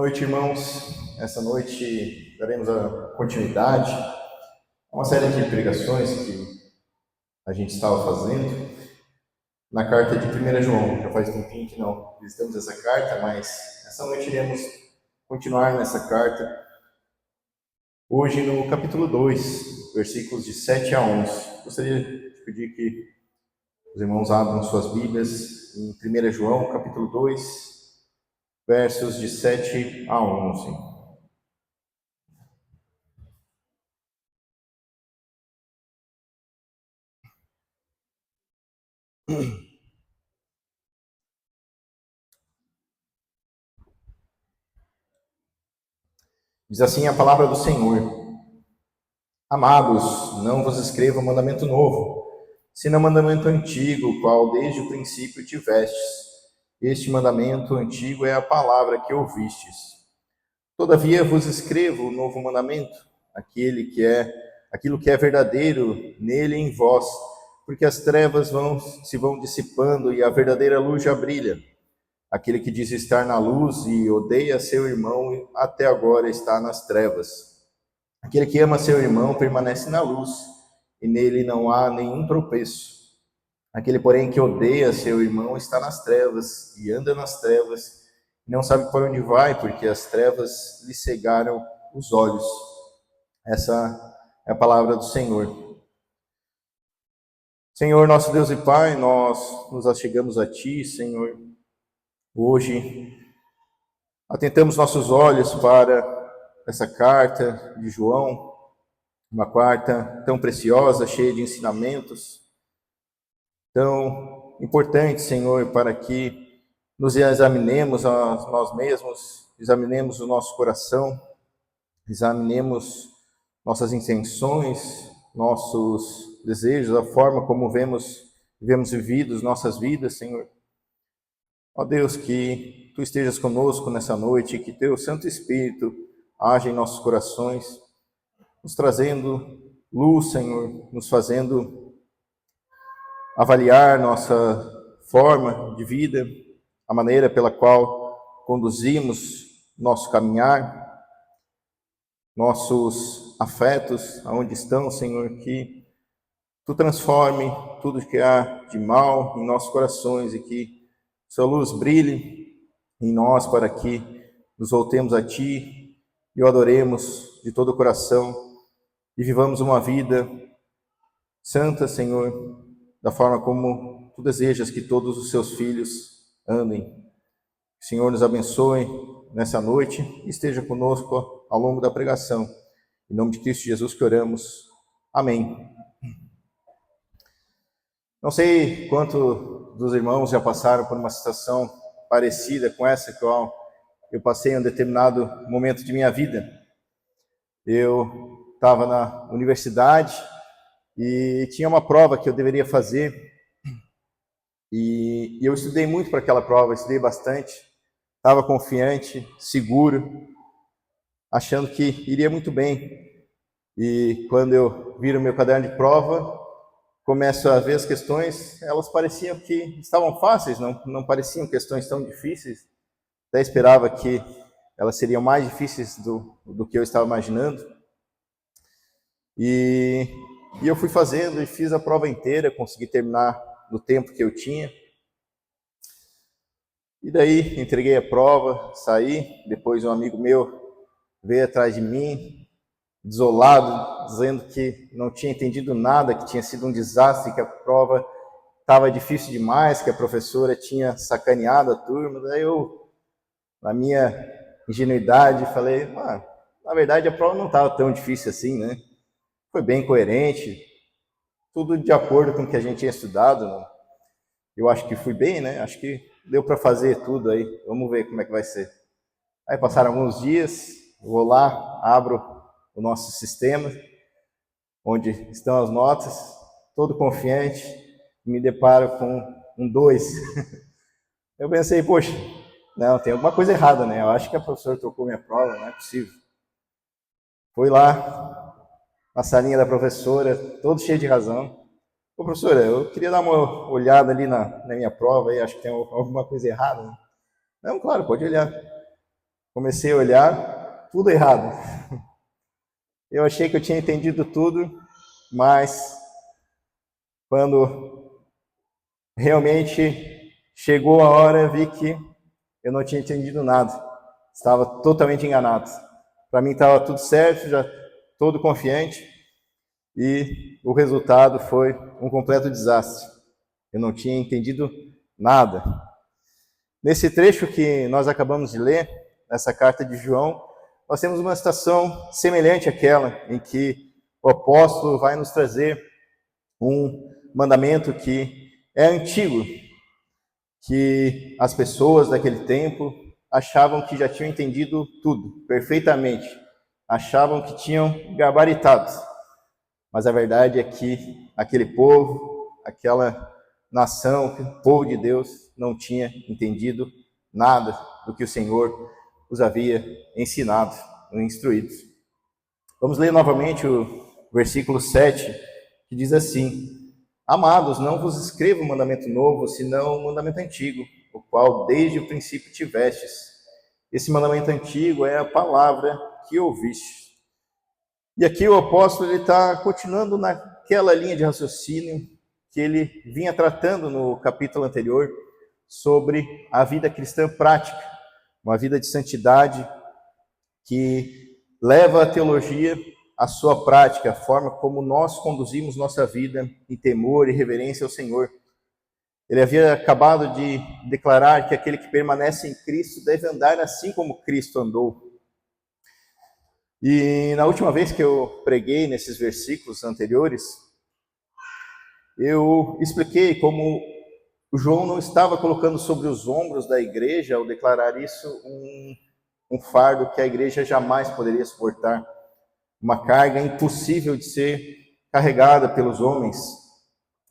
Boa noite, irmãos. Essa noite daremos a continuidade a uma série de pregações que a gente estava fazendo na carta de 1 João. Já faz um tempinho que não visitamos essa carta, mas essa noite iremos continuar nessa carta. Hoje no capítulo 2, versículos de 7 a 11. Gostaria de pedir que os irmãos abram suas Bíblias em 1 João, capítulo 2, versos de 7 a 11. Diz assim a palavra do Senhor: Amados, não vos escrevo mandamento novo, senão mandamento antigo, qual desde o princípio tivestes. Este mandamento antigo é a palavra que ouvistes. Todavia vos escrevo o novo mandamento, aquilo que é verdadeiro nele em vós, porque as trevas se vão dissipando e a verdadeira luz já brilha. Aquele que diz estar na luz e odeia seu irmão, até agora está nas trevas. Aquele que ama seu irmão permanece na luz, e nele não há nenhum tropeço. Aquele, porém, que odeia seu irmão está nas trevas, e anda nas trevas, e não sabe por onde vai, porque as trevas lhe cegaram os olhos. Essa é a palavra do Senhor. Senhor, nosso Deus e Pai, nós nos achegamos a Ti, Senhor. Hoje, atentamos nossos olhos para essa carta de João, uma carta tão preciosa, cheia de ensinamentos, tão importante, Senhor, para que nos examinemos a nós mesmos, examinemos o nosso coração, examinemos nossas intenções, nossos desejos, a forma como vivemos vividos nossas vidas, Senhor. Ó Deus, que Tu estejas conosco nessa noite, que Teu Santo Espírito age em nossos corações, nos trazendo luz, Senhor, nos fazendo avaliar nossa forma de vida, a maneira pela qual conduzimos nosso caminhar, nossos afetos, aonde estão, Senhor, que Tu transforme tudo que há de mal em nossos corações e que Sua luz brilhe em nós para que nos voltemos a Ti e o adoremos de todo o coração e vivamos uma vida santa, Senhor, da forma como Tu desejas que todos os Seus filhos andem. Que o Senhor nos abençoe nessa noite e esteja conosco ao longo da pregação. Em nome de Cristo Jesus que oramos. Amém. Não sei quanto dos irmãos já passaram por uma situação parecida com essa que eu passei em um determinado momento de minha vida. Eu estava na universidade e tinha uma prova que eu deveria fazer e eu estudei muito para aquela prova, estudei bastante, estava confiante, seguro, achando que iria muito bem. E quando eu viro o meu caderno de prova, começo a ver as questões, elas pareciam que estavam fáceis, não pareciam questões tão difíceis. Até esperava que elas seriam mais difíceis do que eu estava imaginando. E eu fui fazendo e fiz a prova inteira, consegui terminar no tempo que eu tinha. E daí entreguei a prova, saí, depois um amigo meu veio atrás de mim, desolado, dizendo que não tinha entendido nada, que tinha sido um desastre, que a prova estava difícil demais, que a professora tinha sacaneado a turma. Daí eu, na minha ingenuidade, falei, na verdade a prova não estava tão difícil assim, né? Foi bem coerente, tudo de acordo com o que a gente tinha estudado. Né? Eu acho que fui bem, né? Acho que deu para fazer tudo aí. Vamos ver como é que vai ser. Aí passaram alguns dias, vou lá, abro o nosso sistema, onde estão as notas, todo confiante, me deparo com um 2. Eu pensei, poxa, não, tem alguma coisa errada, né? Eu acho que a professora trocou minha prova, não é possível. Fui lá, na salinha da professora, todo cheio de razão. Ô, professora, eu queria dar uma olhada ali na minha prova, aí, acho que tem alguma coisa errada. Né? Não, claro, pode olhar. comecei a olhar, tudo errado. Eu achei que eu tinha entendido tudo, mas quando realmente chegou a hora, vi que eu não tinha entendido nada. Estava totalmente enganado. Para mim estava tudo certo, já todo confiante, e o resultado foi um completo desastre. Eu não tinha entendido nada. Nesse trecho que nós acabamos de ler, nessa carta de João, nós temos uma situação semelhante àquela em que o apóstolo vai nos trazer um mandamento que é antigo, que as pessoas daquele tempo achavam que já tinham entendido tudo perfeitamente, achavam que tinham gabaritado. Mas a verdade é que aquele povo, aquela nação, o povo de Deus, não tinha entendido nada do que o Senhor os havia ensinado, instruído. Vamos ler novamente o versículo 7, que diz assim: Amados, não vos escrevo um mandamento novo, senão um mandamento antigo, o qual desde o princípio tivestes. Esse mandamento antigo é a palavra que ouviste. E aqui o apóstolo está continuando naquela linha de raciocínio que ele vinha tratando no capítulo anterior sobre a vida cristã prática, uma vida de santidade que leva a teologia à sua prática, a forma como nós conduzimos nossa vida em temor e reverência ao Senhor. Ele havia acabado de declarar que aquele que permanece em Cristo deve andar assim como Cristo andou. E na última vez que eu preguei nesses versículos anteriores, eu expliquei como o João não estava colocando sobre os ombros da igreja, ao declarar isso, um fardo que a igreja jamais poderia suportar, uma carga impossível de ser carregada pelos homens,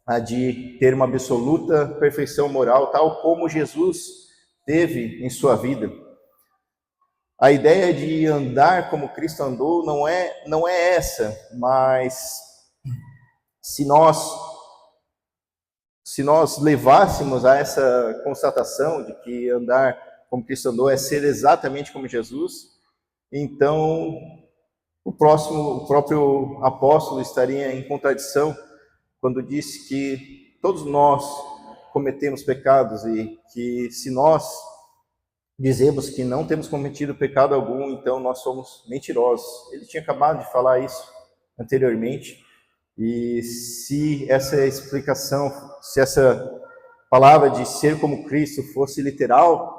a de ter uma absoluta perfeição moral, tal como Jesus teve em sua vida. A ideia de andar como Cristo andou não é essa, mas se nós levássemos a essa constatação de que andar como Cristo andou é ser exatamente como Jesus, então o próprio apóstolo estaria em contradição quando disse que todos nós cometemos pecados e que se nós dizemos que não temos cometido pecado algum, então nós somos mentirosos. Ele tinha acabado de falar isso anteriormente, e se essa explicação, se essa palavra de ser como Cristo fosse literal,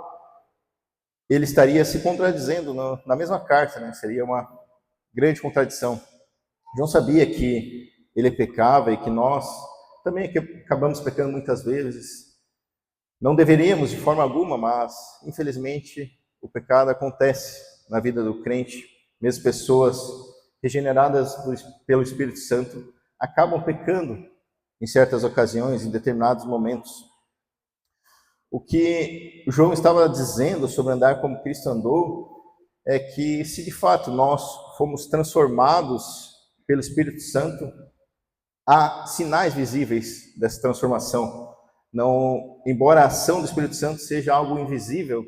ele estaria se contradizendo na mesma carta, né? Seria uma grande contradição. João sabia que ele pecava e que nós também acabamos pecando muitas vezes. Não deveríamos de forma alguma, mas infelizmente o pecado acontece na vida do crente. Mesmo pessoas regeneradas pelo Espírito Santo acabam pecando em certas ocasiões, em determinados momentos. O que João estava dizendo sobre andar como Cristo andou é que, se de fato nós fomos transformados pelo Espírito Santo, há sinais visíveis dessa transformação. Não, embora a ação do Espírito Santo seja algo invisível,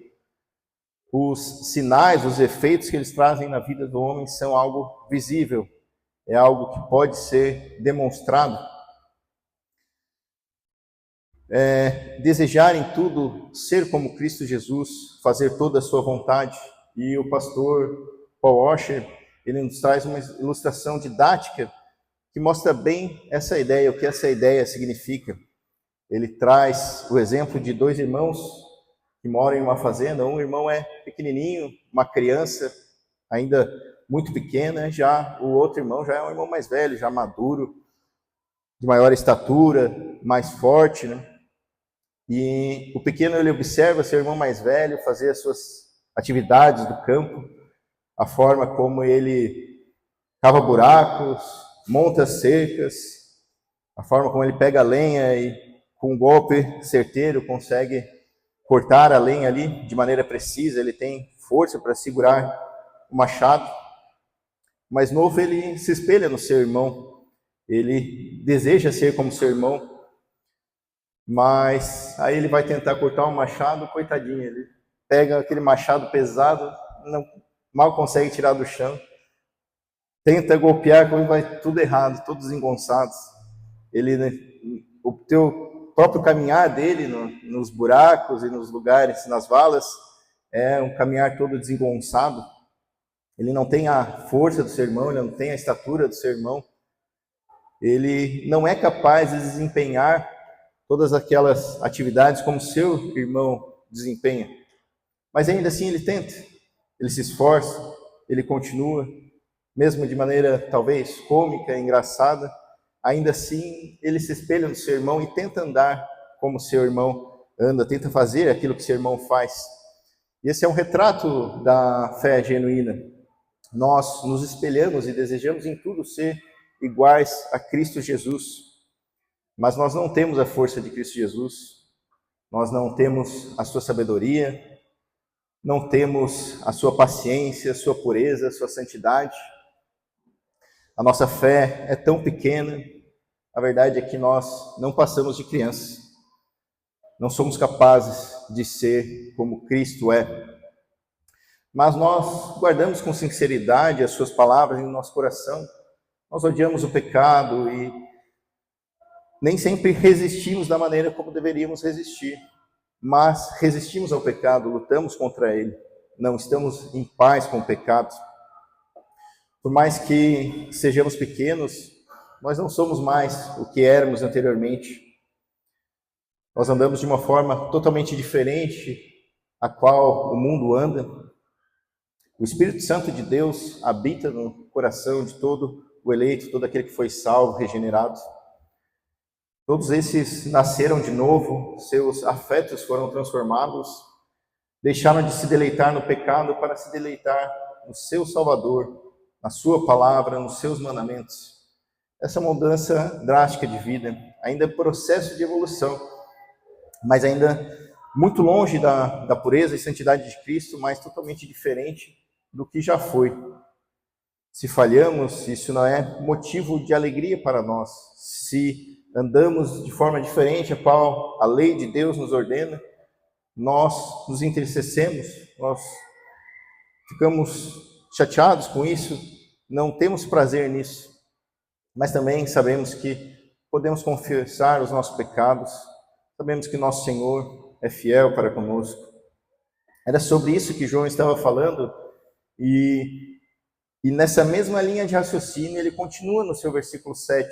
os sinais, os efeitos que eles trazem na vida do homem são algo visível, é algo que pode ser demonstrado. Desejar em tudo ser como Cristo Jesus, fazer toda a sua vontade. E o pastor Paul Washer, ele nos traz uma ilustração didática que mostra bem essa ideia, o que essa ideia significa. Ele traz o exemplo de dois irmãos que moram em uma fazenda. Um irmão é pequenininho, uma criança ainda muito pequena, já o outro irmão já é um irmão mais velho, já maduro, de maior estatura, mais forte, né? E o pequeno, ele observa seu irmão mais velho fazer as suas atividades do campo, a forma como ele cava buracos, monta cercas, a forma como ele pega a lenha e com um golpe certeiro consegue cortar a lenha ali de maneira precisa. Ele tem força para segurar o machado. O mais novo, ele se espelha no seu irmão, ele deseja ser como seu irmão, mas aí ele vai tentar cortar um machado, coitadinho, ele pega aquele machado pesado, mal consegue tirar do chão. Tenta golpear, quando vai tudo errado, todos desengonçados. O teu próprio caminhar dele nos buracos e nos lugares, nas valas, é um caminhar todo desengonçado. Ele não tem a força do seu irmão, ele não tem a estatura do seu irmão. Ele não é capaz de desempenhar todas aquelas atividades como seu irmão desempenha. Mas ainda assim ele tenta, ele se esforça, ele continua, mesmo de maneira talvez cômica, engraçada, ainda assim ele se espelha no seu irmão e tenta andar como seu irmão anda, tenta fazer aquilo que seu irmão faz. E esse é um retrato da fé genuína. Nós nos espelhamos e desejamos em tudo ser iguais a Cristo Jesus. Mas nós não temos a força de Cristo Jesus, nós não temos a sua sabedoria, não temos a sua paciência, a sua pureza, a sua santidade. A nossa fé é tão pequena, a verdade é que nós não passamos de crianças. Não somos capazes de ser como Cristo é. Mas nós guardamos com sinceridade as suas palavras em nosso coração. Nós odiamos o pecado e nem sempre resistimos da maneira como deveríamos resistir. Mas resistimos ao pecado, lutamos contra ele. Não estamos em paz com o pecado. Por mais que sejamos pequenos, nós não somos mais o que éramos anteriormente. Nós andamos de uma forma totalmente diferente a qual o mundo anda. O Espírito Santo de Deus habita no coração de todo o eleito, todo aquele que foi salvo, regenerado. Todos esses nasceram de novo, seus afetos foram transformados, deixaram de se deleitar no pecado para se deleitar no seu Salvador, na sua palavra, nos seus mandamentos. Essa mudança drástica de vida, ainda processo de evolução, mas ainda muito longe da pureza e santidade de Cristo, mas totalmente diferente do que já foi. Se falhamos, isso não é motivo de alegria para nós. Se andamos de forma diferente a qual a lei de Deus nos ordena, nós nos entristecemos, nós ficamos chateados com isso, não temos prazer nisso. Mas também sabemos que podemos confessar os nossos pecados, sabemos que nosso Senhor é fiel para conosco. Era sobre isso que João estava falando, e nessa mesma linha de raciocínio, ele continua no seu versículo 7,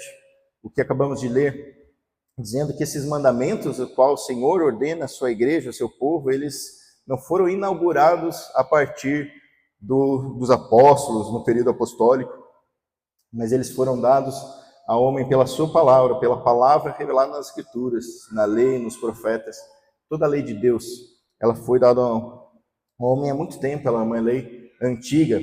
o que acabamos de ler, dizendo que esses mandamentos, o qual o Senhor ordena a sua igreja, o seu povo, eles não foram inaugurados a partir dos apóstolos, no período apostólico, mas eles foram dados ao homem pela sua palavra, pela palavra revelada nas Escrituras, na lei, nos profetas. Toda a lei de Deus, ela foi dada ao homem há muito tempo, ela é uma lei antiga.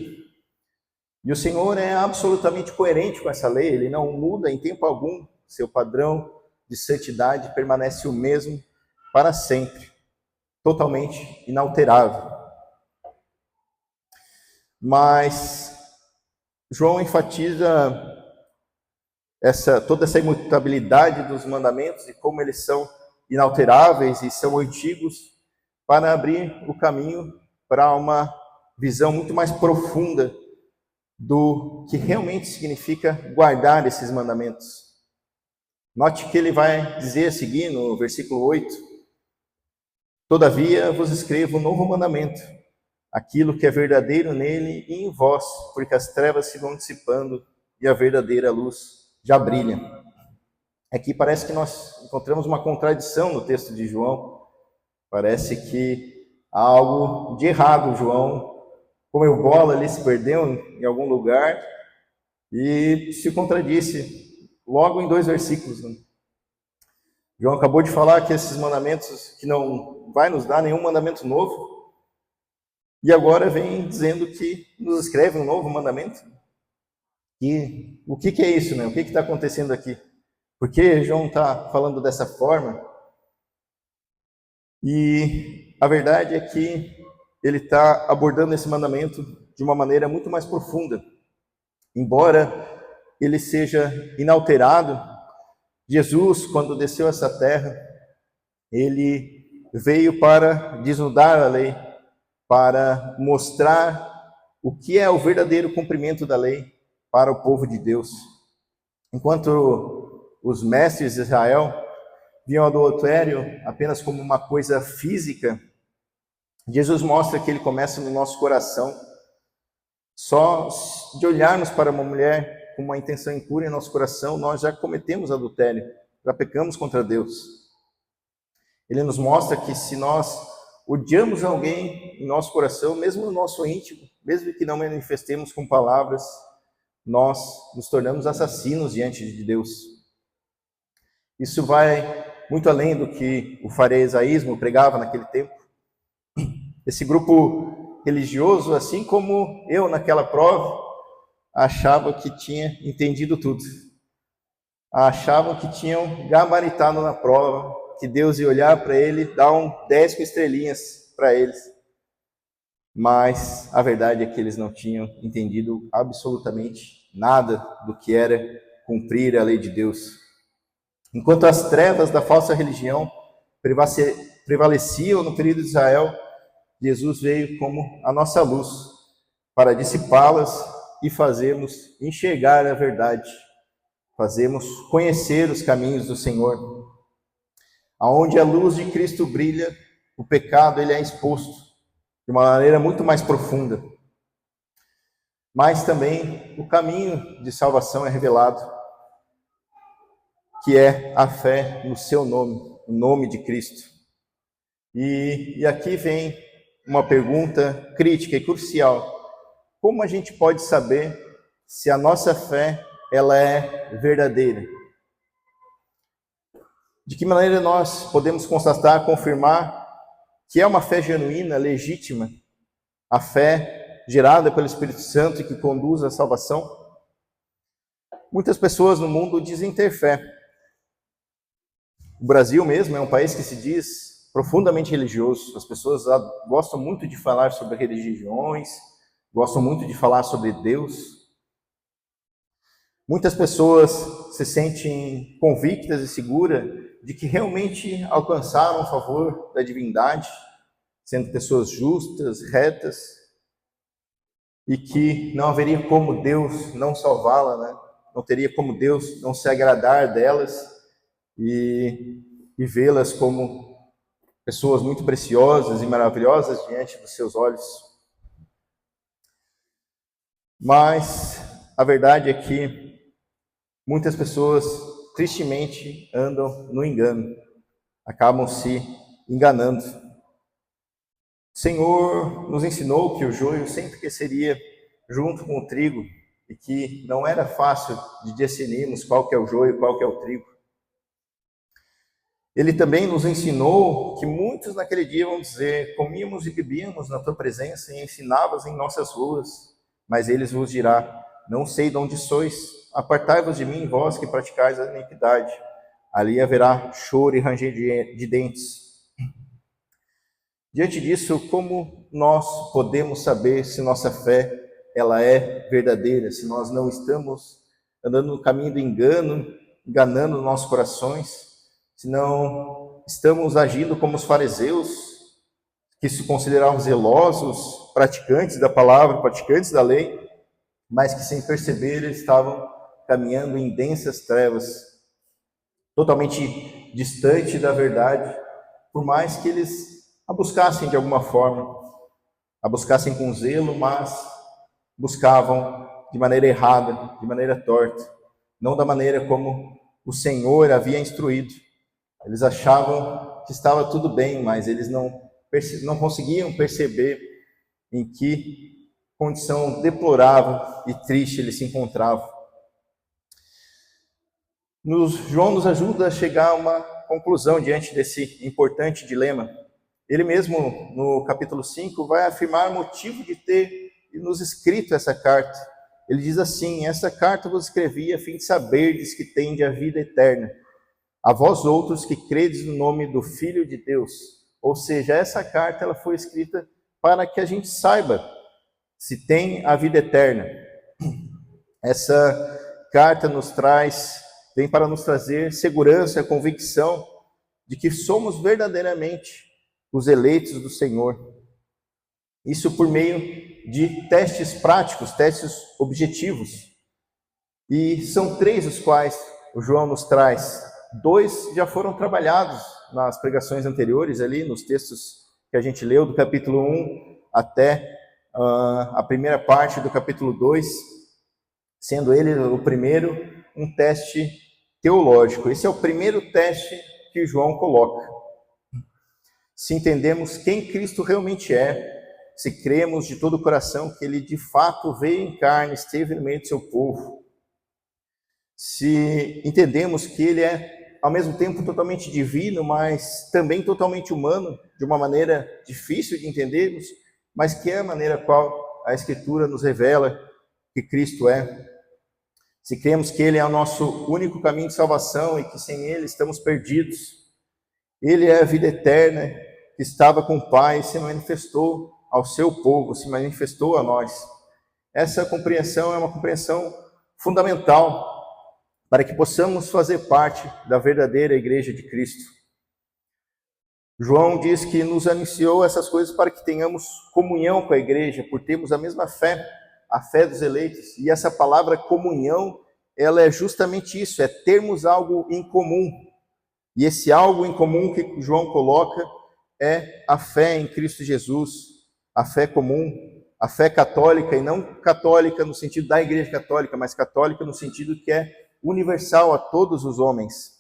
E o Senhor é absolutamente coerente com essa lei, ele não muda em tempo algum, seu padrão de santidade permanece o mesmo para sempre, totalmente inalterável. Mas João enfatiza toda essa imutabilidade dos mandamentos e como eles são inalteráveis e são antigos para abrir o caminho para uma visão muito mais profunda do que realmente significa guardar esses mandamentos. Note que ele vai dizer a seguir no versículo 8: todavia vos escrevo um novo mandamento, aquilo que é verdadeiro nele e em vós, porque as trevas se vão dissipando e a verdadeira luz já brilha. Aqui parece que nós encontramos uma contradição no texto de João. Parece que há algo de errado. João comeu bola ali, se perdeu em algum lugar e se contradisse logo em 2 versículos. João acabou de falar que esses mandamentos, que não vai nos dar nenhum mandamento novo, e agora vem dizendo que nos escreve um novo mandamento. E o que é isso, né? O que está acontecendo aqui? Por que João está falando dessa forma? E a verdade é que ele está abordando esse mandamento de uma maneira muito mais profunda. Embora ele seja inalterado, Jesus, quando desceu a essa terra, ele veio para desnudar a lei, para mostrar o que é o verdadeiro cumprimento da lei para o povo de Deus. Enquanto os mestres de Israel viam o adultério apenas como uma coisa física, Jesus mostra que ele começa no nosso coração. Só de olharmos para uma mulher com uma intenção impura em nosso coração, nós já cometemos adultério, já pecamos contra Deus. Ele nos mostra que se nós odiamos alguém em nosso coração, mesmo no nosso íntimo, mesmo que não manifestemos com palavras, nós nos tornamos assassinos diante de Deus. Isso vai muito além do que o farisaísmo pregava naquele tempo. Esse grupo religioso, assim como eu naquela prova, achava que tinha entendido tudo. Achavam que tinham gabaritado na prova, que Deus ia olhar para ele, dar 10 com estrelinhas para eles. Mas a verdade é que eles não tinham entendido absolutamente nada do que era cumprir a lei de Deus. Enquanto as trevas da falsa religião prevaleciam no período de Israel, Jesus veio como a nossa luz para dissipá-las e fazermos enxergar a verdade, fazermos conhecer os caminhos do Senhor. Aonde a luz de Cristo brilha, o pecado ele é exposto de uma maneira muito mais profunda. Mas também o caminho de salvação é revelado, que é a fé no seu nome, o nome de Cristo. E aqui vem uma pergunta crítica e crucial. Como a gente pode saber se a nossa fé ela é verdadeira? De que maneira nós podemos constatar, confirmar que é uma fé genuína, legítima, a fé gerada pelo Espírito Santo e que conduz à salvação? Muitas pessoas no mundo dizem ter fé. O Brasil mesmo é um país que se diz profundamente religioso. As pessoas gostam muito de falar sobre religiões, gostam muito de falar sobre Deus. Muitas pessoas se sentem convictas e seguras de que realmente alcançaram o favor da divindade, sendo pessoas justas, retas, e que não haveria como Deus não salvá-la, né? Não teria como Deus não se agradar delas e vê-las como pessoas muito preciosas e maravilhosas diante dos seus olhos. Mas a verdade é que muitas pessoas, tristemente, andam no engano, acabam se enganando. O Senhor nos ensinou que o joio sempre cresceria junto com o trigo e que não era fácil de discernirmos qual que é o joio e qual que é o trigo. Ele também nos ensinou que muitos naquele dia vão dizer: comíamos e bebíamos na tua presença e ensinavas em nossas ruas. Mas eles vos dirá: não sei de onde sois, apartai-vos de mim, vós que praticais a iniquidade. Ali haverá choro e ranger de dentes. Diante disso, como nós podemos saber se nossa fé ela é verdadeira, se nós não estamos andando no caminho do engano, enganando nossos corações, se não estamos agindo como os fariseus, que se consideravam zelosos, praticantes da palavra, praticantes da lei, mas que sem perceber eles estavam caminhando em densas trevas, totalmente distante da verdade, por mais que eles a buscassem de alguma forma, a buscassem com zelo, mas buscavam de maneira errada, de maneira torta, não da maneira como o Senhor havia instruído. Eles achavam que estava tudo bem, mas eles não conseguiam perceber em que condição deplorável e triste eles se encontravam. João nos ajuda a chegar a uma conclusão diante desse importante dilema. Ele mesmo, no capítulo 5, vai afirmar o motivo de ter nos escrito essa carta. Ele diz assim: essa carta vos escrevi a fim de saberdes que tende a vida eterna, a vós outros que credes no nome do Filho de Deus. Ou seja, essa carta ela foi escrita para que a gente saiba se tem a vida eterna. Essa carta vem para nos trazer segurança, convicção de que somos verdadeiramente os eleitos do Senhor. Isso por meio de testes práticos, testes objetivos. E são 3 os quais o João nos traz. 2 já foram trabalhados nas pregações anteriores, ali nos textos que a gente leu, do capítulo 1 até a primeira parte do capítulo 2, sendo ele o primeiro um teste teológico. Esse é o primeiro teste que João coloca. Se entendemos quem Cristo realmente é, se cremos de todo o coração que ele de fato veio em carne, esteve no meio do seu povo, se entendemos que ele é ao mesmo tempo totalmente divino, mas também totalmente humano, de uma maneira difícil de entendermos, mas que é a maneira qual a Escritura nos revela que Cristo é. Se cremos que ele é o nosso único caminho de salvação e que sem ele estamos perdidos. Ele é a vida eterna que estava com o Pai e se manifestou ao seu povo, se manifestou a nós. Essa compreensão é uma compreensão fundamental para que possamos fazer parte da verdadeira Igreja de Cristo. João diz que nos anunciou essas coisas para que tenhamos comunhão com a Igreja, por termos a mesma fé, a fé dos eleitos. E essa palavra comunhão, ela é justamente isso, é termos algo em comum. E esse algo em comum que João coloca é a fé em Cristo Jesus, a fé comum, a fé católica, e não católica no sentido da Igreja Católica, mas católica no sentido que é universal a todos os homens.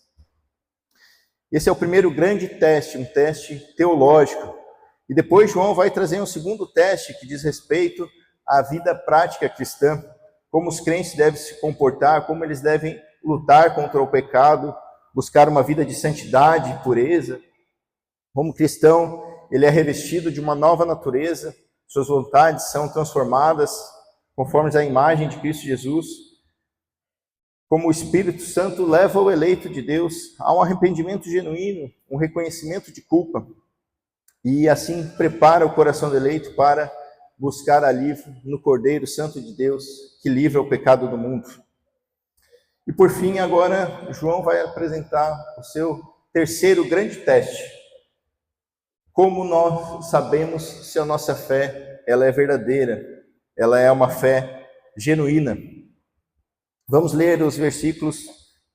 Esse é o primeiro grande teste, um teste teológico. E depois João vai trazer um segundo teste que diz respeito à vida prática cristã, como os crentes devem se comportar, como eles devem lutar contra o pecado, buscar uma vida de santidade e pureza. Como cristão, ele é revestido de uma nova natureza, suas vontades são transformadas conforme a imagem de Cristo Jesus. Como o Espírito Santo leva o eleito de Deus a um arrependimento genuíno, um reconhecimento de culpa, e assim prepara o coração do eleito para buscar alívio no Cordeiro Santo de Deus, que livra o pecado do mundo. E por fim, agora, João vai apresentar o seu terceiro grande teste. Como nós sabemos se a nossa fé ela é verdadeira, ela é uma fé genuína. Vamos ler os versículos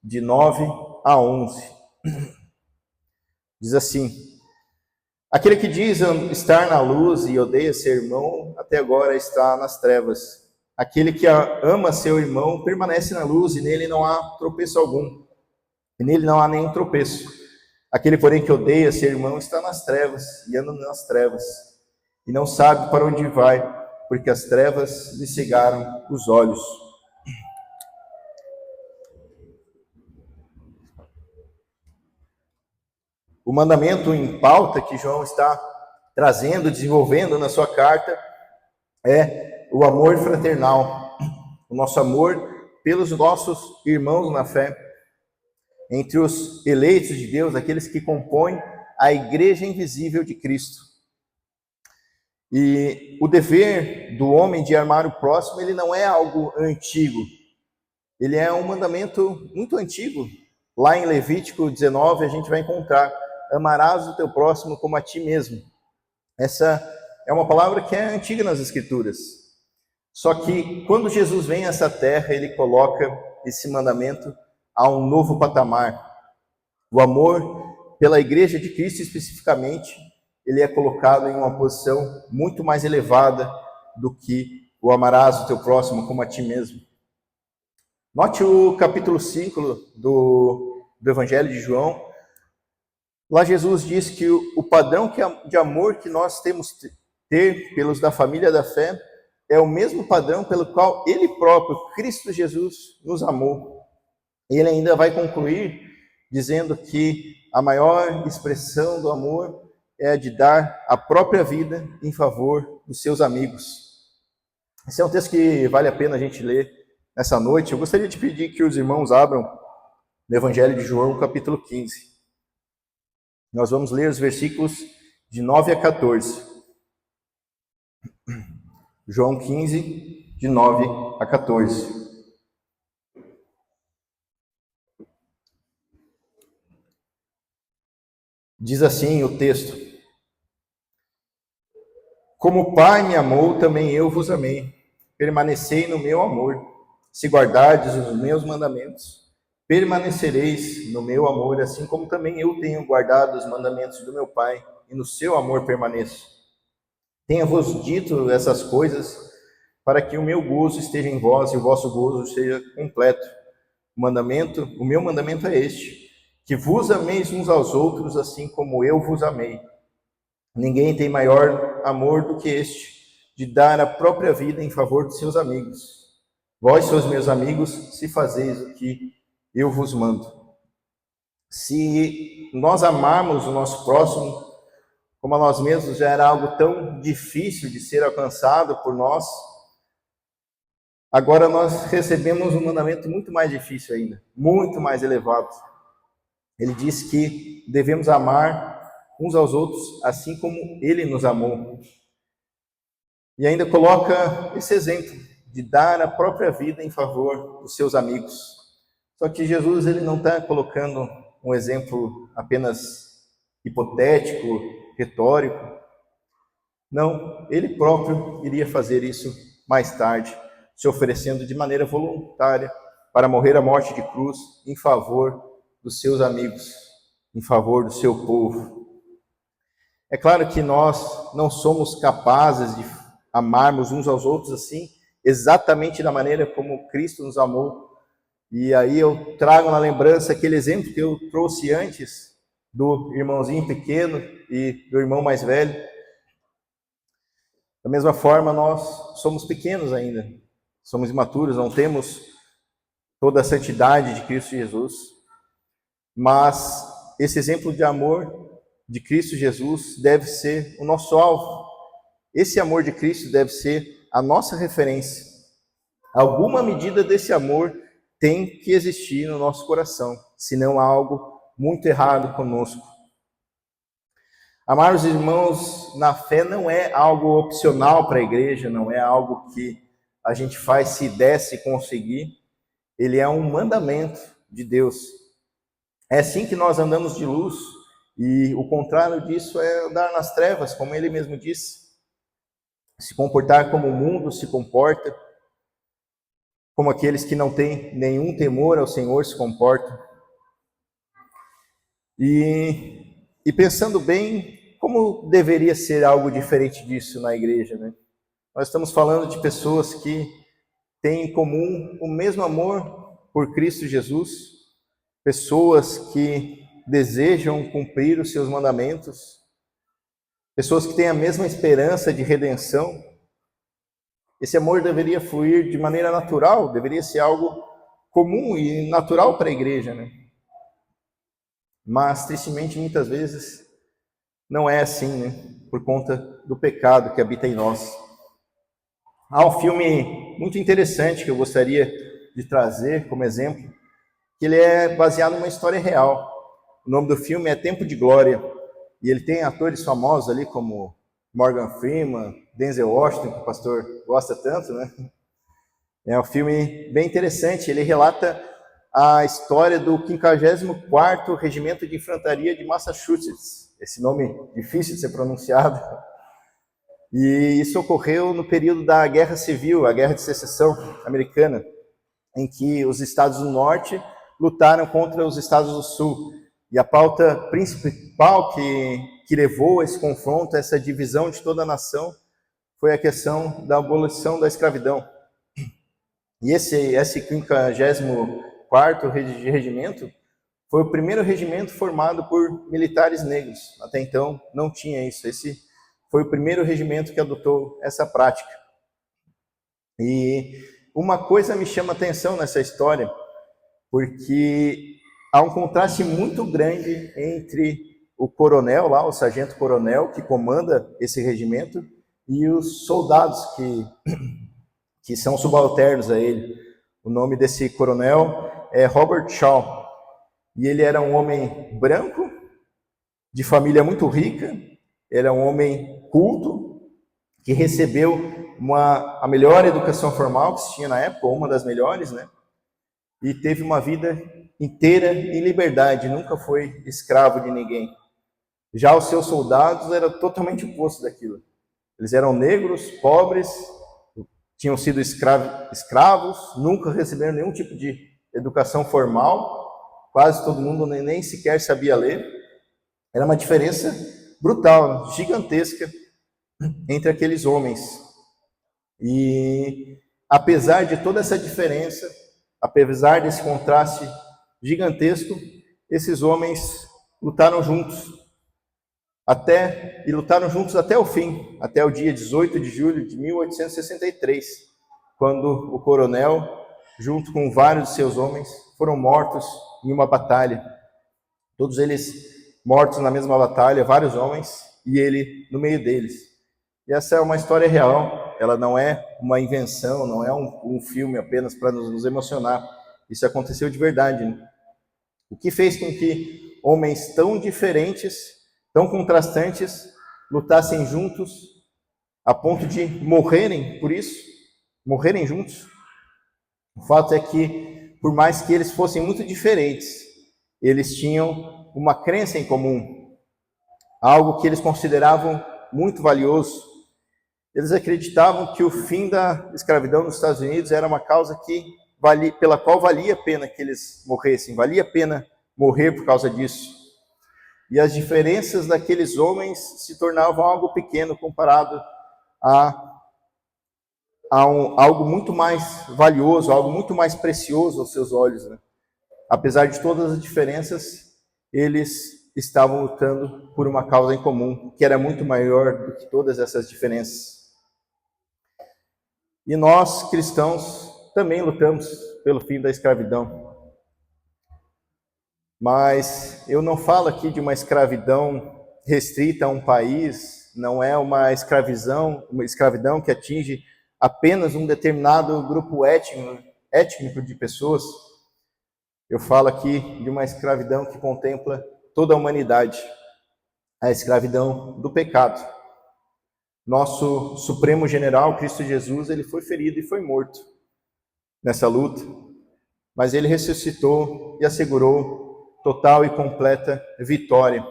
de 9 a 11. Diz assim: aquele que diz estar na luz e odeia seu irmão, até agora está nas trevas. Aquele que ama seu irmão permanece na luz e nele não há tropeço algum. E nele não há nenhum tropeço. Aquele, porém, que odeia seu irmão está nas trevas e anda nas trevas. E não sabe para onde vai, porque as trevas lhe cegaram os olhos. O mandamento em pauta que João está trazendo, desenvolvendo na sua carta, é o amor fraternal, o nosso amor pelos nossos irmãos na fé, entre os eleitos de Deus, aqueles que compõem a igreja invisível de Cristo. E o dever do homem de amar o próximo, ele não é algo antigo, ele é um mandamento muito antigo. Lá em Levítico 19 a gente vai encontrar: amarás o teu próximo como a ti mesmo. Essa é uma palavra que é antiga nas Escrituras. Só que quando Jesus vem a essa terra, ele coloca esse mandamento a um novo patamar. O amor pela Igreja de Cristo especificamente, ele é colocado em uma posição muito mais elevada do que o amarás o teu próximo como a ti mesmo. Note o capítulo 5 do Evangelho de João. Lá Jesus diz que o padrão de amor que nós temos ter pelos da família da fé é o mesmo padrão pelo qual ele próprio, Cristo Jesus, nos amou. E ele ainda vai concluir dizendo que a maior expressão do amor é a de dar a própria vida em favor dos seus amigos. Esse é um texto que vale a pena a gente ler nessa noite. Eu gostaria de pedir que os irmãos abram no Evangelho de João, capítulo 15. Nós vamos ler os versículos de 9 a 14. João 15, de 9 a 14. Diz assim o texto: Como o Pai me amou, também eu vos amei. Permanecei no meu amor. Se guardardes os meus mandamentos, permanecereis no meu amor, assim como também eu tenho guardado os mandamentos do meu Pai, e no seu amor permaneço. Tenho-vos dito essas coisas, para que o meu gozo esteja em vós e o vosso gozo seja completo. O meu mandamento é este, que vos ameis uns aos outros, assim como eu vos amei. Ninguém tem maior amor do que este, de dar a própria vida em favor de seus amigos. Vós sois meus amigos, se fazeis o que eu vos mando. Se nós amarmos o nosso próximo como a nós mesmos, já era algo tão difícil de ser alcançado por nós, agora nós recebemos um mandamento muito mais difícil ainda, muito mais elevado. Ele diz que devemos amar uns aos outros assim como ele nos amou. E ainda coloca esse exemplo de dar a própria vida em favor dos seus amigos. Só que Jesus, ele não está colocando um exemplo apenas hipotético, retórico. Não, ele próprio iria fazer isso mais tarde, se oferecendo de maneira voluntária para morrer a morte de cruz em favor dos seus amigos, em favor do seu povo. É claro que nós não somos capazes de amarmos uns aos outros assim, exatamente da maneira como Cristo nos amou. E aí eu trago na lembrança aquele exemplo que eu trouxe antes, do irmãozinho pequeno e do irmão mais velho. Da mesma forma, nós somos pequenos ainda, somos imaturos, não temos toda a santidade de Cristo Jesus. Mas esse exemplo de amor de Cristo Jesus deve ser o nosso alvo. Esse amor de Cristo deve ser a nossa referência. Alguma medida desse amor tem que existir no nosso coração, senão há algo muito errado conosco. Amar os irmãos na fé não é algo opcional para a igreja, não é algo que a gente faz se der, se conseguir. Ele é um mandamento de Deus. É assim que nós andamos de luz, e o contrário disso é andar nas trevas, como ele mesmo disse. Se comportar como o mundo se comporta, como aqueles que não têm nenhum temor ao Senhor se comportam. E pensando bem, como deveria ser algo diferente disso na igreja, né? Nós estamos falando de pessoas que têm em comum o mesmo amor por Cristo Jesus, pessoas que desejam cumprir os seus mandamentos, pessoas que têm a mesma esperança de redenção. Esse amor deveria fluir de maneira natural, deveria ser algo comum e natural para a igreja, né? Mas, tristemente, muitas vezes não é assim, né? Por conta do pecado que habita em nós. Há um filme muito interessante que eu gostaria de trazer como exemplo, que ele é baseado numa história real. O nome do filme é Tempo de Glória, e ele tem atores famosos ali como Morgan Freeman, Denzel Washington, que o pastor gosta tanto, né? É um filme bem interessante, ele relata a história do 54º Regimento de Infantaria de Massachusetts, esse nome difícil de ser pronunciado, e isso ocorreu no período da Guerra Civil, a Guerra de Secessão americana, em que os estados do norte lutaram contra os estados do sul. E a pauta principal que levou a esse confronto, a essa divisão de toda a nação, foi a questão da abolição da escravidão. E esse 54º regimento foi o primeiro regimento formado por militares negros. Até então não tinha isso. Esse foi o primeiro regimento que adotou essa prática. E uma coisa me chama a atenção nessa história, porque há um contraste muito grande entre o coronel lá, o sargento-coronel, que comanda esse regimento, e os soldados que são subalternos a ele. O nome desse coronel é Robert Shaw, e ele era um homem branco, de família muito rica, era um homem culto, que recebeu a melhor educação formal que se tinha na época, ou uma das melhores, né? E teve uma vida inteira em liberdade, nunca foi escravo de ninguém. Já os seus soldados era totalmente oposto daquilo. Eles eram negros, pobres, tinham sido escravos, nunca receberam nenhum tipo de educação formal, quase todo mundo nem sequer sabia ler. Era uma diferença brutal, gigantesca entre aqueles homens. E apesar de toda essa diferença, apesar desse contraste gigantesco, esses homens lutaram juntos até o fim, até o dia 18 de julho de 1863, quando o coronel, junto com vários de seus homens, foram mortos em uma batalha. Todos eles mortos na mesma batalha, vários homens, e ele no meio deles. E essa é uma história real, ela não é uma invenção, não é um filme apenas para nos emocionar. Isso aconteceu de verdade, né? O que fez com que homens tão diferentes, tão contrastantes, lutassem juntos a ponto de morrerem por isso, morrerem juntos? O fato é que, por mais que eles fossem muito diferentes, eles tinham uma crença em comum, algo que eles consideravam muito valioso. Eles acreditavam que o fim da escravidão nos Estados Unidos era uma causa pela qual valia a pena que eles morressem, valia a pena morrer por causa disso. E as diferenças daqueles homens se tornavam algo pequeno comparado a algo muito mais valioso, algo muito mais precioso aos seus olhos, né? Apesar de todas as diferenças, eles estavam lutando por uma causa em comum, que era muito maior do que todas essas diferenças. E nós, cristãos, também lutamos pelo fim da escravidão. Mas eu não falo aqui de uma escravidão restrita a um país, não é uma escravidão que atinge apenas um determinado grupo étnico de pessoas. Eu falo aqui de uma escravidão que contempla toda a humanidade, a escravidão do pecado. Nosso Supremo General, Cristo Jesus, ele foi ferido e foi morto nessa luta, mas ele ressuscitou e assegurou total e completa vitória.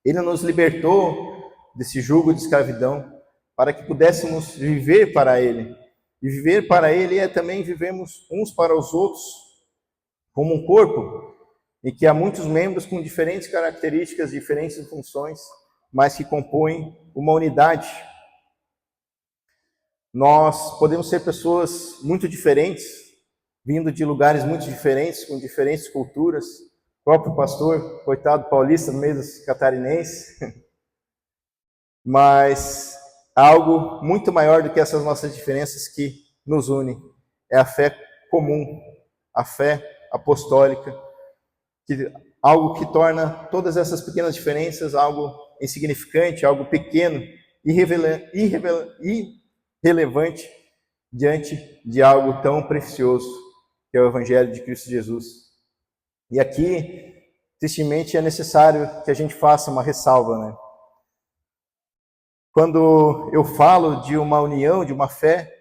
Ele nos libertou desse jugo de escravidão para que pudéssemos viver para Ele. E viver para Ele é também vivermos uns para os outros, como um corpo, em que há muitos membros com diferentes características, diferentes funções, mas que compõem uma unidade. Nós podemos ser pessoas muito diferentes, vindo de lugares muito diferentes, com diferentes culturas. O próprio pastor, coitado paulista, no meio dos catarinenses. Mas algo muito maior do que essas nossas diferenças que nos une é a fé comum, a fé apostólica, algo que torna todas essas pequenas diferenças algo insignificante, algo pequeno, irrelevante diante de algo tão precioso que é o Evangelho de Cristo Jesus. E aqui, tristemente, é necessário que a gente faça uma ressalva, né? Quando eu falo de uma união, de uma fé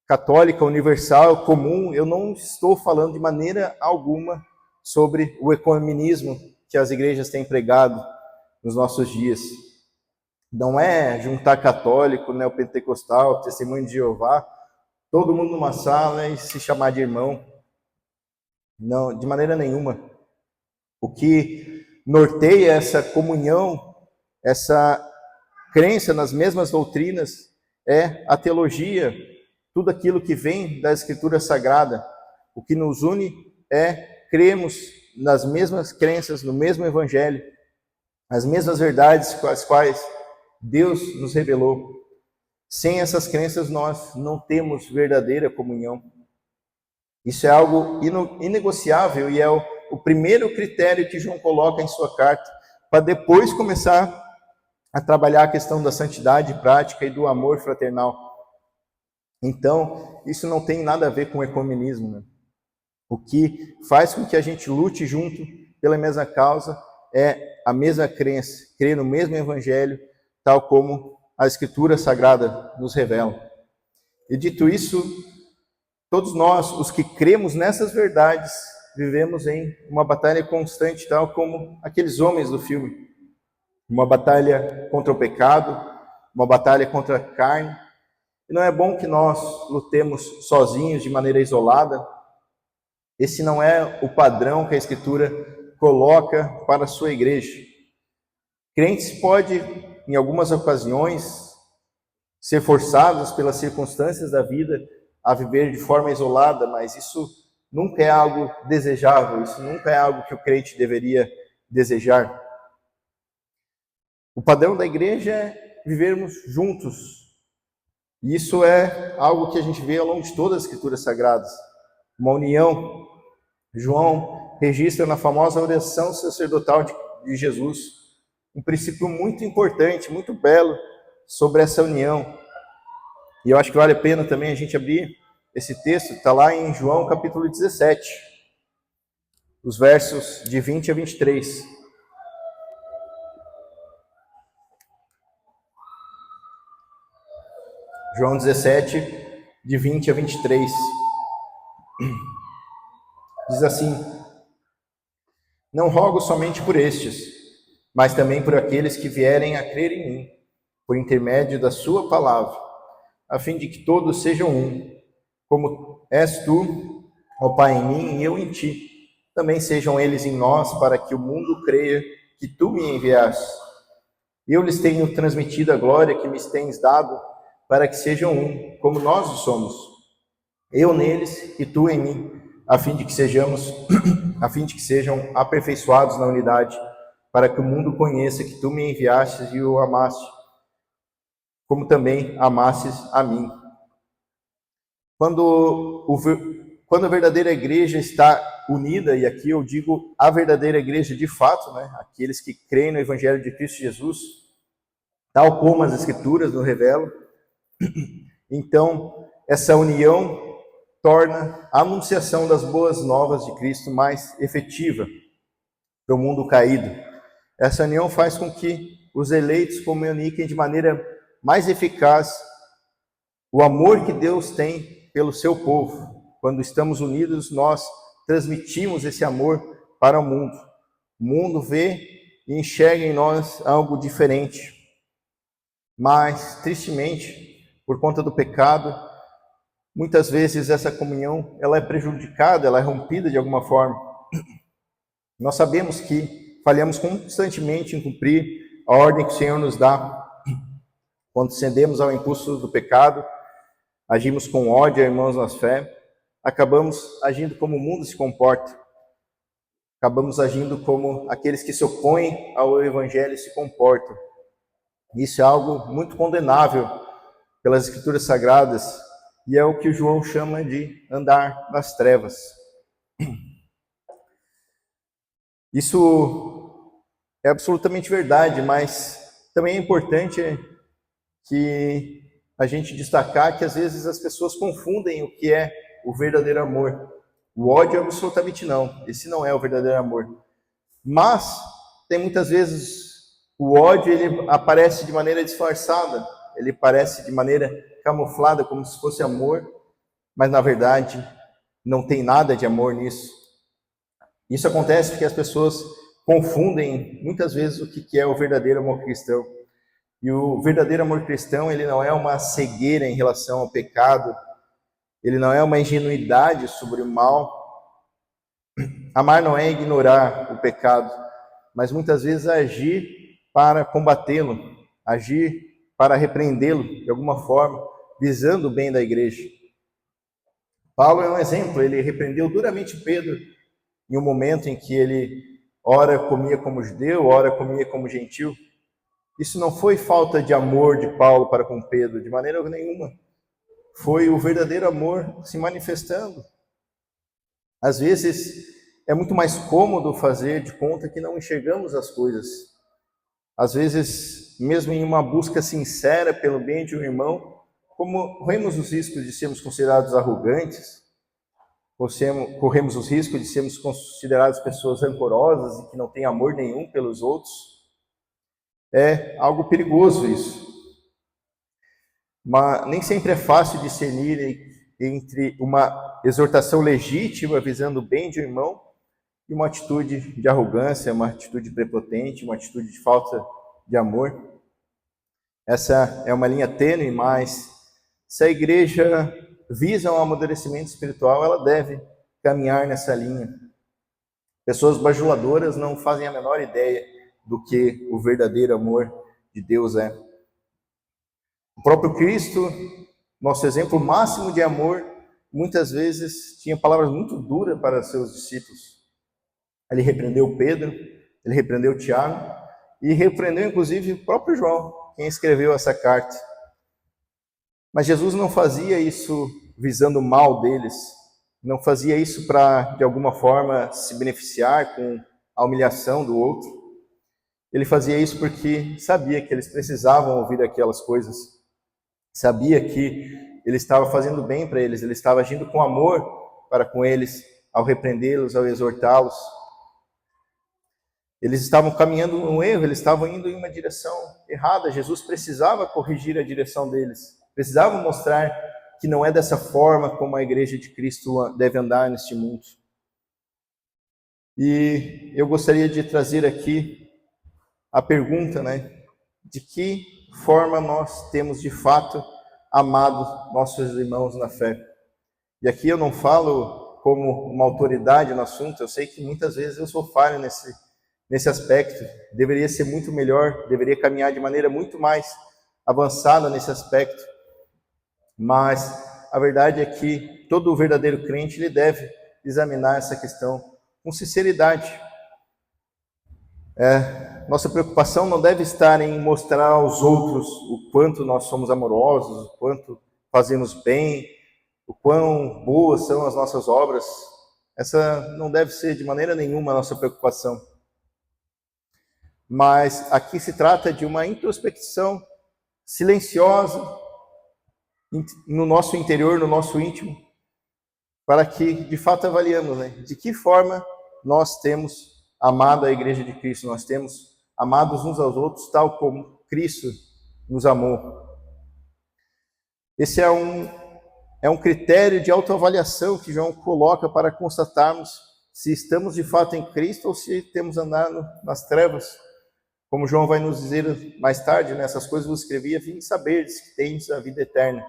católica, universal, comum, eu não estou falando de maneira alguma sobre o ecumenismo que as igrejas têm pregado nos nossos dias. Não é juntar católico, neopentecostal, testemunho de Jeová, todo mundo numa sala e se chamar de irmão. Não, de maneira nenhuma. O que norteia essa comunhão, essa crença nas mesmas doutrinas, é a teologia, tudo aquilo que vem da Escritura Sagrada. O que nos une é cremos nas mesmas crenças, no mesmo Evangelho, as mesmas verdades com as quais Deus nos revelou. Sem essas crenças, nós não temos verdadeira comunhão. Isso é algo inegociável e é o primeiro critério que João coloca em sua carta, para depois começar a trabalhar a questão da santidade prática e do amor fraternal. Então, isso não tem nada a ver com o ecumenismo, né? O que faz com que a gente lute junto pela mesma causa é a mesma crença, crer no mesmo Evangelho, tal como a Escritura Sagrada nos revela. E dito isso, todos nós, os que cremos nessas verdades, vivemos em uma batalha constante, tal como aqueles homens do filme. Uma batalha contra o pecado, uma batalha contra a carne. E não é bom que nós lutemos sozinhos, de maneira isolada. Esse não é o padrão que a Escritura coloca para a sua igreja. Crentes podem, em algumas ocasiões, ser forçados pelas circunstâncias da vida a viver de forma isolada, mas isso nunca é algo desejável, isso nunca é algo que o crente deveria desejar. O padrão da igreja é vivermos juntos. E isso é algo que a gente vê ao longo de todas as Escrituras Sagradas. Uma união. João registra na famosa oração sacerdotal de Jesus um princípio muito importante, muito belo sobre essa união. E eu acho que vale a pena também a gente abrir esse texto, está lá em João capítulo 17, os versos de 20 a 23. João 17, de 20 a 23. Diz assim: Não rogo somente por estes, mas também por aqueles que vierem a crer em mim, por intermédio da sua palavra, a fim de que todos sejam um, como és tu, ó Pai, em mim e eu em ti. Também sejam eles em nós, para que o mundo creia que tu me enviaste. Eu lhes tenho transmitido a glória que me tens dado, para que sejam um, como nós o somos. Eu neles e tu em mim, a fim de que sejam aperfeiçoados na unidade, para que o mundo conheça que tu me enviastes e o amaste, como também amastes a mim. Quando a verdadeira igreja está unida, e aqui eu digo a verdadeira igreja de fato, né? Aqueles que creem no Evangelho de Cristo Jesus, tal como as Escrituras nos revelam, então essa união torna a anunciação das boas novas de Cristo mais efetiva para o mundo caído. Essa união faz com que os eleitos comuniquem de maneira mais eficaz o amor que Deus tem pelo seu povo. Quando estamos unidos, nós transmitimos esse amor para o mundo. O mundo vê e enxerga em nós algo diferente. Mas, tristemente, por conta do pecado, muitas vezes essa comunhão ela é prejudicada, ela é rompida de alguma forma. Nós sabemos que falhamos constantemente em cumprir a ordem que o Senhor nos dá. Quando cedemos ao impulso do pecado, agimos com ódio, irmãos, na fé, acabamos agindo como o mundo se comporta. Acabamos agindo como aqueles que se opõem ao Evangelho se comportam. Isso é algo muito condenável pelas Escrituras Sagradas, e é o que o João chama de andar nas trevas. Isso é absolutamente verdade, mas também é importante que a gente destacar que às vezes as pessoas confundem o que é o verdadeiro amor. O ódio absolutamente não, esse não é o verdadeiro amor. Mas tem muitas vezes o ódio, ele aparece de maneira disfarçada, ele aparece de maneira camuflada, como se fosse amor, mas na verdade não tem nada de amor nisso. Isso acontece porque as pessoas confundem muitas vezes o que é o verdadeiro amor cristão. E o verdadeiro amor cristão, ele não é uma cegueira em relação ao pecado, ele não é uma ingenuidade sobre o mal. Amar não é ignorar o pecado, mas muitas vezes agir para combatê-lo, agir para repreendê-lo de alguma forma, visando o bem da igreja. Paulo é um exemplo, ele repreendeu duramente Pedro em um momento em que ele ora comia como judeu, ora comia como gentil. Isso não foi falta de amor de Paulo para com Pedro, de maneira nenhuma. Foi o verdadeiro amor se manifestando. Às vezes é muito mais cômodo fazer de conta que não enxergamos as coisas. Às vezes, mesmo em uma busca sincera pelo bem de um irmão, corremos os riscos de sermos considerados arrogantes, corremos os riscos de sermos considerados pessoas rancorosas e que não têm amor nenhum pelos outros. É algo perigoso isso. Mas nem sempre é fácil discernir entre uma exortação legítima visando o bem de um irmão e uma atitude de arrogância, uma atitude prepotente, uma atitude de falta de amor. Essa é uma linha tênue, mas se a igreja visa um amadurecimento espiritual, ela deve caminhar nessa linha. Pessoas bajuladoras não fazem a menor ideia do que o verdadeiro amor de Deus é. O próprio Cristo, nosso exemplo máximo de amor, muitas vezes tinha palavras muito duras para seus discípulos. Ele repreendeu Pedro, ele repreendeu Tiago e repreendeu inclusive o próprio João, quem escreveu essa carta. Mas Jesus não fazia isso visando o mal deles, não fazia isso para, de alguma forma, se beneficiar com a humilhação do outro. Ele fazia isso porque sabia que eles precisavam ouvir aquelas coisas, sabia que ele estava fazendo bem para eles, ele estava agindo com amor para com eles, ao repreendê-los, ao exortá-los. Eles estavam caminhando no erro, eles estavam indo em uma direção errada. Jesus precisava corrigir a direção deles, precisava mostrar que não é dessa forma como a igreja de Cristo deve andar neste mundo. E eu gostaria de trazer aqui a pergunta, de que forma nós temos de fato amado nossos irmãos na fé? E aqui eu não falo como uma autoridade no assunto, eu sei que muitas vezes eu sou falho nesse aspecto, deveria ser muito melhor, deveria caminhar de maneira muito mais avançada nesse aspecto, mas a verdade é que todo verdadeiro crente ele deve examinar essa questão com sinceridade. Nossa preocupação não deve estar em mostrar aos outros o quanto nós somos amorosos, o quanto fazemos bem, o quão boas são as nossas obras. Essa não deve ser de maneira nenhuma a nossa preocupação. Mas aqui se trata de uma introspecção silenciosa no nosso interior, no nosso íntimo, para que de fato avaliemos, de que forma nós temos amado a igreja de Cristo, nós temos amados uns aos outros, tal como Cristo nos amou. Esse é um critério de autoavaliação que João coloca para constatarmos se estamos de fato em Cristo ou se temos andado nas trevas. Como João vai nos dizer mais tarde, essas coisas vos escrevi a fim de saberdes que tendes a vida eterna.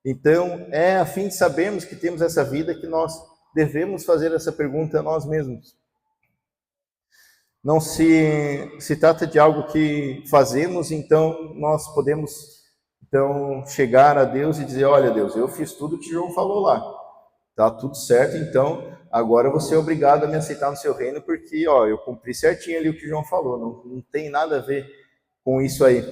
Então, é a fim de sabermos que temos essa vida que nós devemos fazer essa pergunta a nós mesmos. Não se trata de algo que fazemos, então nós podemos chegar a Deus e dizer, olha Deus, eu fiz tudo o que João falou lá, tá tudo certo, então agora você é obrigado a me aceitar no seu reino, porque eu cumpri certinho ali o que João falou, não tem nada a ver com isso aí.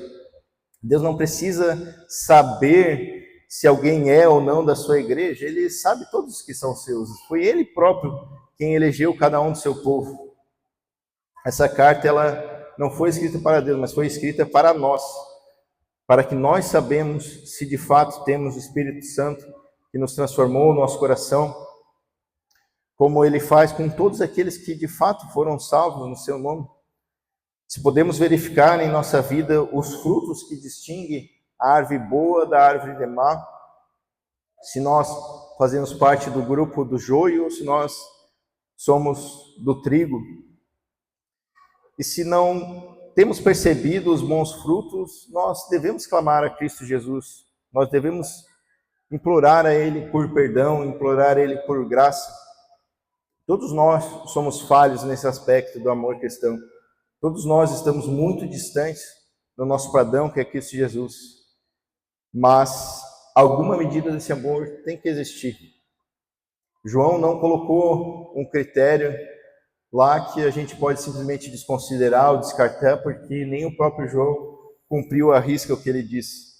Deus não precisa saber se alguém é ou não da sua igreja, ele sabe todos que são seus, foi ele próprio quem elegeu cada um do seu povo. Essa carta ela não foi escrita para Deus, mas foi escrita para nós, para que nós sabemos se de fato temos o Espírito Santo que nos transformou o nosso coração, como ele faz com todos aqueles que de fato foram salvos no seu nome. Se podemos verificar em nossa vida os frutos que distinguem a árvore boa da árvore de má, se nós fazemos parte do grupo do joio ou se nós somos do trigo. E se não temos percebido os bons frutos, nós devemos clamar a Cristo Jesus. Nós devemos implorar a Ele por perdão, implorar a Ele por graça. Todos nós somos falhos nesse aspecto do amor cristão. Todos nós estamos muito distantes do nosso padrão, que é Cristo Jesus. Mas alguma medida desse amor tem que existir. João não colocou um critério lá que a gente pode simplesmente desconsiderar ou descartar, porque nem o próprio João cumpriu à risca o que ele disse.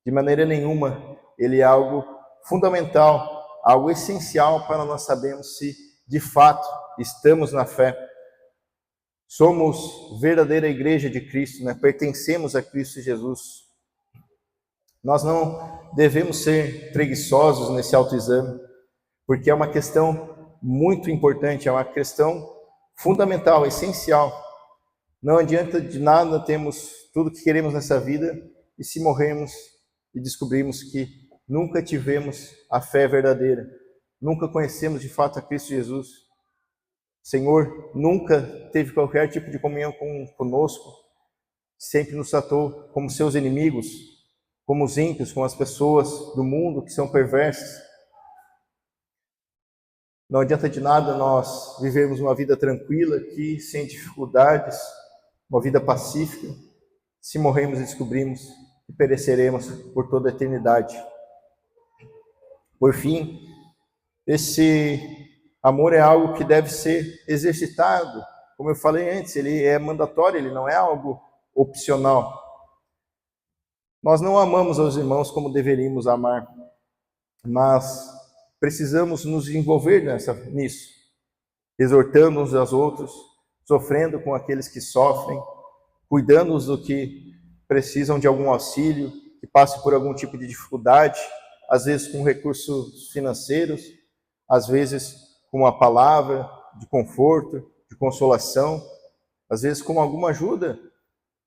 De maneira nenhuma, ele é algo fundamental, algo essencial para nós sabermos se, de fato, estamos na fé. Somos verdadeira igreja de Cristo, pertencemos a Cristo Jesus. Nós não devemos ser preguiçosos nesse autoexame, porque é uma questão muito importante, é uma questão fundamental, essencial. Não adianta de nada termos tudo que queremos nessa vida e se morrermos e descobrirmos que nunca tivemos a fé verdadeira, nunca conhecemos de fato a Cristo Jesus. O Senhor nunca teve qualquer tipo de comunhão conosco, sempre nos tratou como seus inimigos, como os ímpios, como as pessoas do mundo que são perversas. Não adianta de nada nós vivermos uma vida tranquila aqui, sem dificuldades, uma vida pacífica, se morrermos e descobrimos que pereceremos por toda a eternidade. Por fim, esse amor é algo que deve ser exercitado. Como eu falei antes, ele é mandatório, ele não é algo opcional. Nós não amamos aos irmãos como deveríamos amar, mas precisamos nos envolver nisso, exortando uns aos outros, sofrendo com aqueles que sofrem, cuidando-os do que precisam de algum auxílio, que passem por algum tipo de dificuldade, às vezes com recursos financeiros, às vezes com uma palavra de conforto, de consolação, às vezes com alguma ajuda,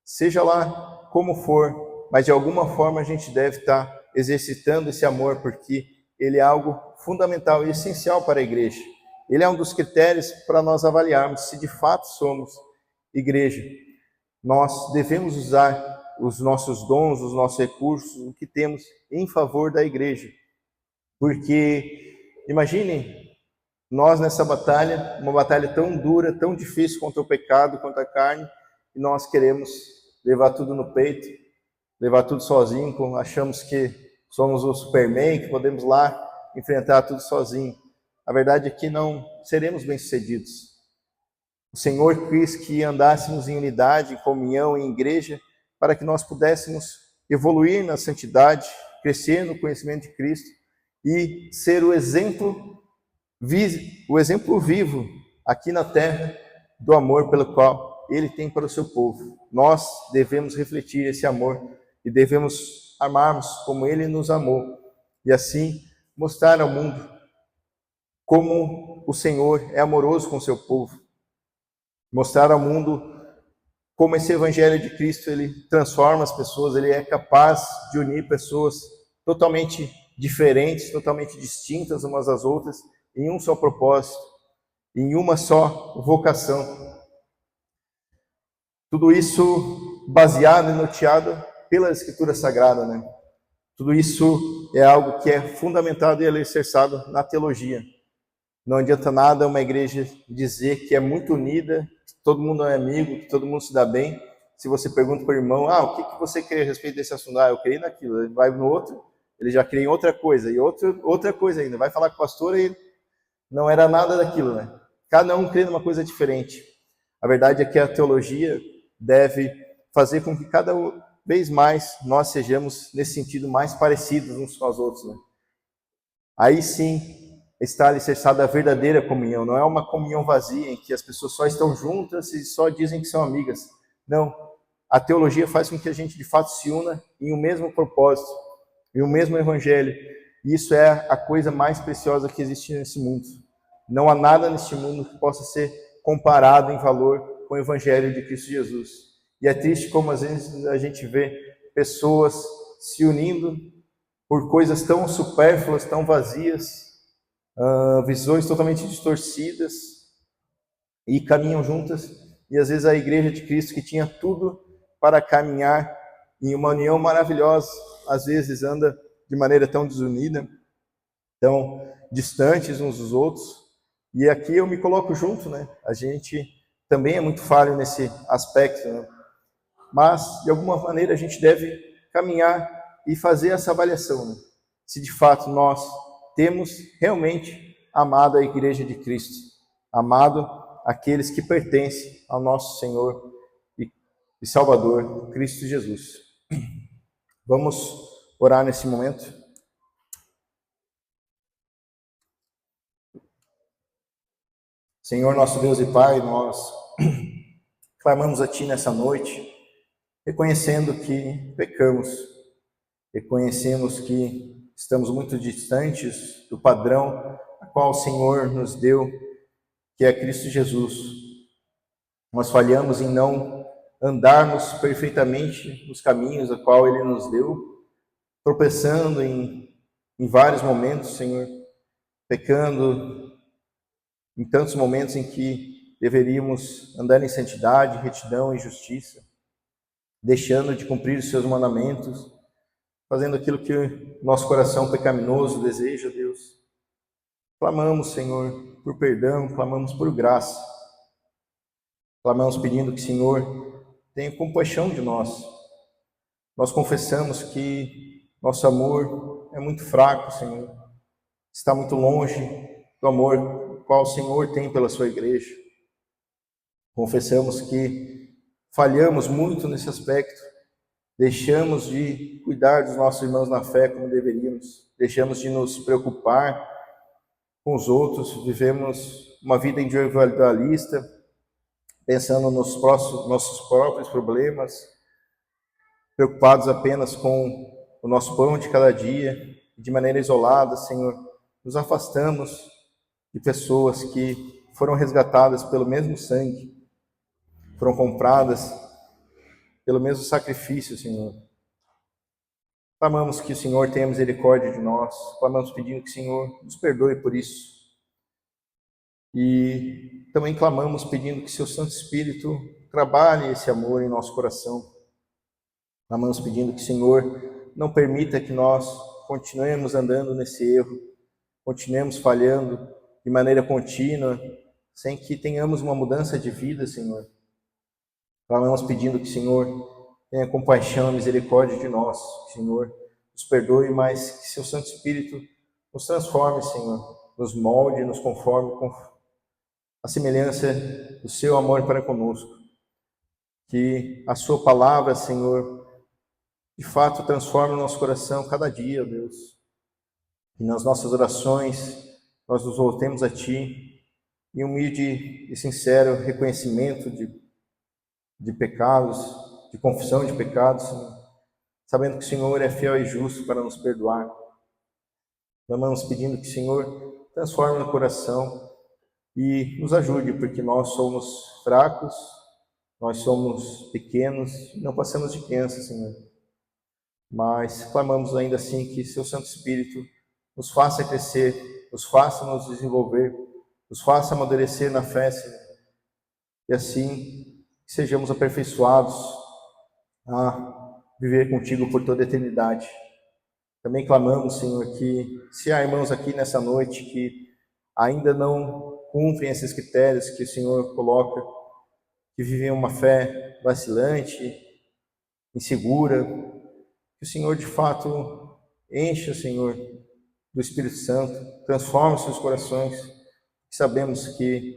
seja lá como for, mas de alguma forma a gente deve estar exercitando esse amor, porque ele é algo fundamental e essencial para a igreja. Ele é um dos critérios para nós avaliarmos se de fato somos igreja. Nós devemos usar os nossos dons, os nossos recursos, o que temos em favor da igreja. Porque, imaginem, nós nessa batalha, uma batalha tão dura, tão difícil contra o pecado, contra a carne, e nós queremos levar tudo no peito, levar tudo sozinho, achamos que somos o Superman, que podemos lá enfrentar tudo sozinho. A verdade é que não seremos bem-sucedidos. O Senhor quis que andássemos em unidade, em comunhão, em igreja, para que nós pudéssemos evoluir na santidade, crescer no conhecimento de Cristo e ser o exemplo vivo aqui na terra do amor pelo qual Ele tem para o seu povo. Nós devemos refletir esse amor e devemos amarmos como Ele nos amou e assim mostrar ao mundo como o Senhor é amoroso com o seu povo. Mostrar ao mundo como esse evangelho de Cristo, ele transforma as pessoas, ele é capaz de unir pessoas totalmente diferentes, totalmente distintas umas das outras, em um só propósito, em uma só vocação. Tudo isso baseado e norteado pela Escritura Sagrada, né? Tudo isso é algo que é fundamentado e alicerçado na teologia. Não adianta nada uma igreja dizer que é muito unida, que todo mundo é amigo, que todo mundo se dá bem. Se você pergunta para o irmão, o que você crê a respeito desse assunto? Eu creio naquilo. Ele vai no outro, ele já crê em outra coisa, e outra coisa ainda. Vai falar com o pastor e não era nada daquilo, né? Cada um crê numa coisa diferente. A verdade é que a teologia deve fazer com que cada vez mais nós sejamos, nesse sentido, mais parecidos uns com os outros, né? Aí sim está alicerçada a verdadeira comunhão, não é uma comunhão vazia em que as pessoas só estão juntas e só dizem que são amigas. Não, a teologia faz com que a gente de fato se una em um mesmo propósito, em um mesmo evangelho. E isso é a coisa mais preciosa que existe nesse mundo. Não há nada neste mundo que possa ser comparado em valor com o evangelho de Cristo Jesus. E é triste como às vezes a gente vê pessoas se unindo por coisas tão supérfluas, tão vazias, visões totalmente distorcidas, e caminham juntas, e às vezes a igreja de Cristo, que tinha tudo para caminhar em uma união maravilhosa, às vezes anda de maneira tão desunida, tão distantes uns dos outros. E aqui eu me coloco junto, né? A gente também é muito falho nesse aspecto, né? Mas de alguma maneira a gente deve caminhar e fazer essa avaliação, né? Se de fato nós temos realmente amado a igreja de Cristo, amado aqueles que pertencem ao nosso Senhor e Salvador, Cristo Jesus. Vamos orar nesse momento. Senhor, nosso Deus e Pai, nós clamamos a Ti nessa noite, reconhecendo que pecamos, reconhecemos que estamos muito distantes do padrão a qual o Senhor nos deu, que é Cristo Jesus. Nós falhamos em não andarmos perfeitamente nos caminhos a qual Ele nos deu, tropeçando em vários momentos, Senhor, pecando em tantos momentos em que deveríamos andar em santidade, retidão e justiça. deixando de cumprir os seus mandamentos, fazendo aquilo que nosso coração pecaminoso deseja, Deus. Clamamos, Senhor, por perdão, clamamos por graça. Clamamos pedindo que, Senhor, tenha compaixão de nós. Nós confessamos que nosso amor é muito fraco, Senhor. Está muito longe do amor qual o Senhor tem pela sua igreja. Confessamos que falhamos muito nesse aspecto. Deixamos de cuidar dos nossos irmãos na fé como deveríamos. Deixamos de nos preocupar com os outros. Vivemos uma vida individualista, pensando nos nossos próprios problemas, preocupados apenas com o nosso pão de cada dia, de maneira isolada, Senhor. Nos afastamos de pessoas que foram resgatadas pelo mesmo sangue, foram compradas pelo mesmo sacrifício, Senhor. Clamamos que o Senhor tenha misericórdia de nós, clamamos pedindo que o Senhor nos perdoe por isso. E também clamamos pedindo que seu Santo Espírito trabalhe esse amor em nosso coração. Clamamos pedindo que o Senhor não permita que nós continuemos andando nesse erro, continuemos falhando de maneira contínua, sem que tenhamos uma mudança de vida, Senhor. Clamamos pedindo que o Senhor tenha compaixão e misericórdia de nós, que o Senhor nos perdoe, mas que seu Santo Espírito nos transforme, Senhor, nos molde, nos conforme com a semelhança do seu amor para conosco. Que a sua palavra, Senhor, de fato transforme o nosso coração cada dia, Deus. E nas nossas orações nós nos voltemos a Ti em humilde e sincero reconhecimento de pecados, de confissão de pecados, Senhor, sabendo que o Senhor é fiel e justo para nos perdoar. Clamamos pedindo que o Senhor transforme o coração e nos ajude, porque nós somos fracos, nós somos pequenos, não passamos de criança, Senhor. Mas clamamos ainda assim que seu Santo Espírito nos faça crescer, nos faça nos desenvolver, nos faça amadurecer na fé, Senhor. E assim sejamos aperfeiçoados a viver contigo por toda a eternidade. Também clamamos, Senhor, que se há irmãos aqui nessa noite que ainda não cumprem esses critérios que o Senhor coloca, que vivem uma fé vacilante, insegura, que o Senhor de fato encha, Senhor, do Espírito Santo, transforme seus corações. Sabemos que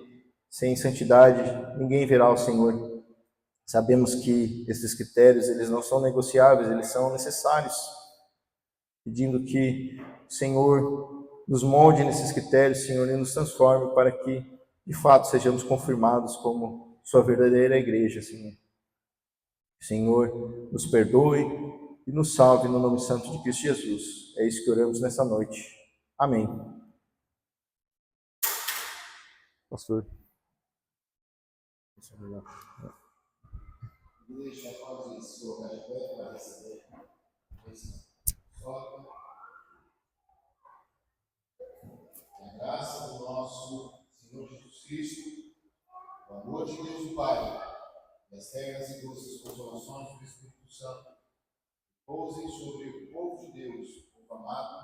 sem santidade ninguém verá o Senhor. Sabemos que esses critérios, eles não são negociáveis, eles são necessários. Pedindo que o Senhor nos molde nesses critérios, Senhor, e nos transforme para que, de fato, sejamos confirmados como sua verdadeira igreja, Senhor. Senhor, nos perdoe e nos salve no nome santo de Cristo Jesus. É isso que oramos nessa noite. Amém. Pastor. Deixa a paz se colocar de pé para receber esse toque. Que a graça do nosso Senhor Jesus Cristo, o amor de Deus o Pai, e as terras e doces consolações do Espírito Santo pousem sobre o povo de Deus, o amado